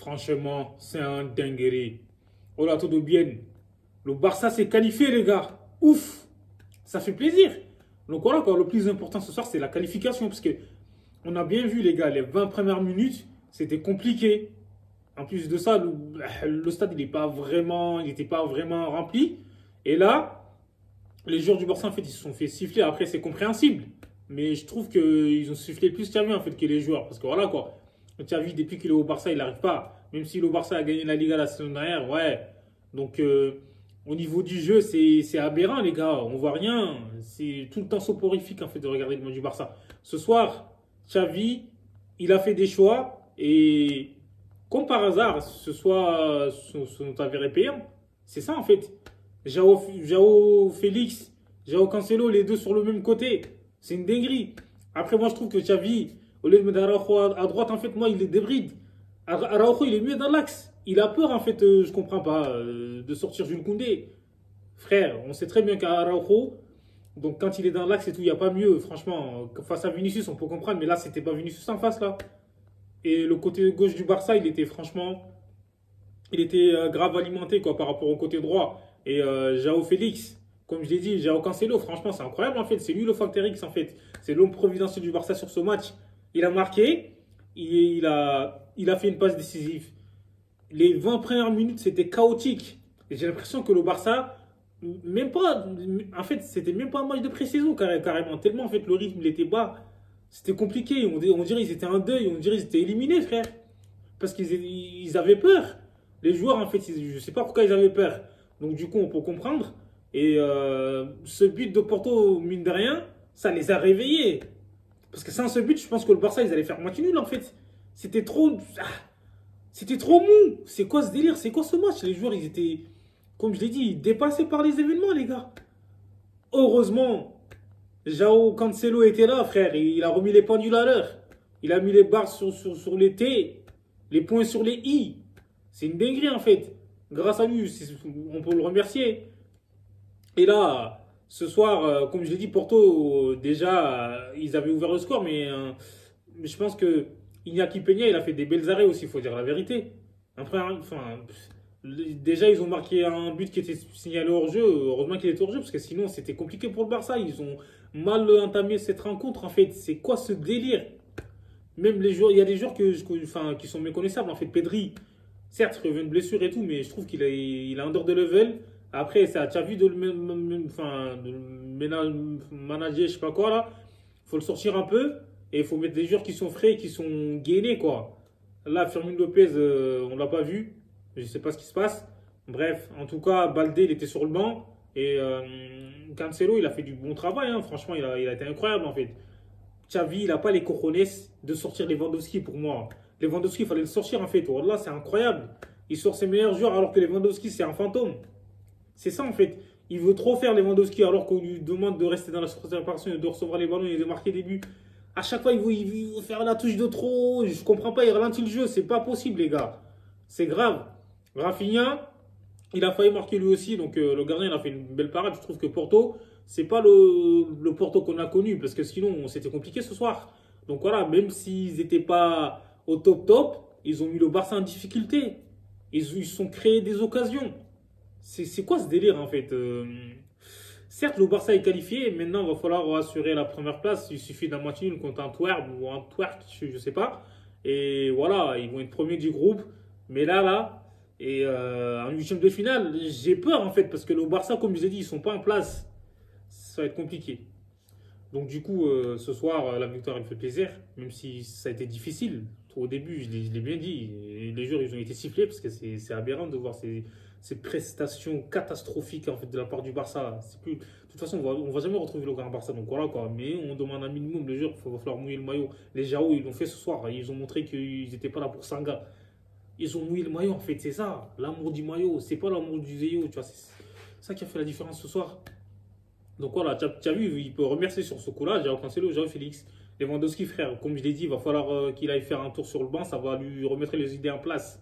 Franchement, c'est un dinguerie. Oh là, tout de bien. Le Barça s'est qualifié, les gars. Ouf, ça fait plaisir. Donc voilà, quoi, le plus important ce soir, c'est la qualification. Parce que on a bien vu, les gars, les 20 premières minutes, c'était compliqué. En plus de ça, le stade, il n'était pas vraiment rempli. Et là, les joueurs du Barça, en fait, ils se sont fait siffler. Après, c'est compréhensible. Mais je trouve qu'ils ont sifflé plus Xavi, en fait, que les joueurs. Parce que voilà, quoi. Xavi, depuis qu'il est au Barça, il n'arrive pas. Même si le Barça a gagné la Liga la saison dernière, ouais. Donc, au niveau du jeu, c'est aberrant, les gars. On voit rien. C'est tout le temps soporifique, en fait, de regarder le match du Barça. Ce soir, Xavi, il a fait des choix. Et comme par hasard, ce soit sont avérés payants. C'est ça, en fait. Jao Félix, Jao Cancelo, les deux sur le même côté. C'est une dinguerie. Après, moi, je trouve que Xavi, au lieu de mettre Araujo à droite, en fait, moi, il les débride. Araujo, il est mieux dans l'axe. Il a peur, en fait, je comprends pas, de sortir Jules Koundé. Frère, on sait très bien qu'Araujo, donc quand il est dans l'axe et tout, il n'y a pas mieux. Franchement, face à Vinicius, on peut comprendre, mais là, c'était pas Vinicius en face, là. Et le côté gauche du Barça, il était grave alimenté, quoi, par rapport au côté droit. Et Jao Félix, comme je l'ai dit, Jao Cancelo, franchement, c'est incroyable, en fait. C'est lui le facteur X, en fait. C'est l'homme providentiel du Barça sur ce match. Il a marqué, il a fait une passe décisive. Les 20 premières minutes, c'était chaotique. Et j'ai l'impression que le Barça, même pas, en fait, c'était même pas un match de pré-saison carrément. Tellement, en fait, le rythme, il était bas. C'était compliqué. On dirait qu'ils étaient en deuil. On dirait qu'ils étaient éliminés, frère. Parce qu'ils avaient peur. Les joueurs, en fait, je ne sais pas pourquoi ils avaient peur. Donc, du coup, on peut comprendre. Et ce but de Porto, mine de rien, ça les a réveillés. Parce que sans ce but, je pense que le Barça, ils allaient faire moitié nul, en fait. C'était trop... C'était trop mou. C'est quoi ce délire? C'est quoi ce match? Les joueurs, ils étaient, comme je l'ai dit, dépassés par les événements, les gars. Heureusement, Jao Cancelo était là, frère. Il a remis les pendules à l'heure. Il a mis les barres sur les T, les points sur les I. C'est une dinguerie, en fait. Grâce à lui, on peut le remercier. Et là, ce soir, comme je l'ai dit, Porto, déjà, ils avaient ouvert le score, mais je pense que Iñaki Peña, il a fait des belles arrêts aussi, il faut dire la vérité. Après, enfin, déjà, ils ont marqué un but qui était signalé hors jeu. Heureusement qu'il était hors jeu, parce que sinon, c'était compliqué pour le Barça. Ils ont mal entamé cette rencontre, en fait. C'est quoi ce délire? Même les joueurs, il y a des joueurs enfin, qui sont méconnaissables, en fait. Pedri, certes, il revient de blessure et tout, mais je trouve qu'il a un de level. Après, ça, tu as vu enfin, de le manager, je sais pas quoi, là. Il faut le sortir un peu. Et il faut mettre des joueurs qui sont frais, qui sont gainés, quoi. Là, Firmino Lopez, on ne l'a pas vu. Je ne sais pas ce qui se passe. Bref, en tout cas, Baldé, il était sur le banc. Et Cancelo, il a fait du bon travail, hein. Franchement, il a été incroyable, en fait. Xavi, il n'a pas les cojones de sortir Lewandowski pour moi. Lewandowski, il fallait le sortir, en fait. Là, c'est incroyable. Il sort ses meilleurs joueurs alors que Lewandowski, c'est un fantôme. C'est ça, en fait. Il veut trop faire Lewandowski alors qu'on lui demande de rester dans la surface de réparation et de recevoir les ballons et de marquer des buts. À chaque fois, il veut faire la touche de trop. Je comprends pas, il ralentit le jeu. C'est pas possible, les gars. C'est grave. Rafinha, il a failli marquer lui aussi. Donc, le gardien, il a fait une belle parade. Je trouve que Porto, c'est pas le Porto qu'on a connu. Parce que sinon, c'était compliqué ce soir. Donc, voilà, même s'ils n'étaient pas au top, ils ont mis le Barça en difficulté. Ils se sont créés des occasions. C'est quoi ce délire, en fait? Certes, le Barça est qualifié. Maintenant, il va falloir assurer la première place. Il suffit d'un match nul contre un Twerp ou un Twerk, je ne sais pas. Et voilà, ils vont être premiers du groupe. Mais là, et en huitième de finale, j'ai peur, en fait. Parce que le Barça, comme je vous ai dit, ils ne sont pas en place. Ça va être compliqué. Donc, du coup, ce soir, la victoire, elle fait plaisir. Même si ça a été difficile. Au début, je l'ai bien dit. Et les joueurs, ils ont été sifflés parce que c'est aberrant de voir ces prestations catastrophiques en fait, de la part du Barça. De toute façon, on va jamais retrouver le grand Barça. Donc voilà quoi. Mais on demande un minimum. Les joueurs, il va falloir mouiller le maillot. Les Jao, ils l'ont fait ce soir. Ils ont montré qu'ils n'étaient pas là pour Sanga. Ils ont mouillé le maillot en fait. C'est ça. L'amour du maillot. C'est pas l'amour du Zéyo. Tu vois, c'est ça qui a fait la différence ce soir. Donc voilà, tu as vu, il peut remercier sur ce coup-là. Jao Cancelo, Jao Félix. Lewandowski, frère, comme je l'ai dit, il va falloir qu'il aille faire un tour sur le banc. Ça va lui remettre les idées en place.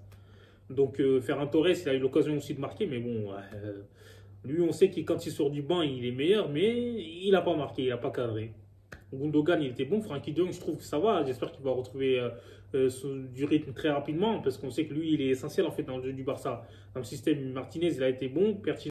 Donc, Ferran Torres, il a eu l'occasion aussi de marquer. Mais bon, lui, on sait que quand il sort du banc, il est meilleur. Mais il n'a pas marqué, il n'a pas cadré. Gundogan, il était bon. Frankie de Jong, je trouve que ça va. J'espère qu'il va retrouver du rythme très rapidement parce qu'on sait que lui, il est essentiel en fait dans le jeu du Barça. Dans le système Martinez, il a été bon, pertinent.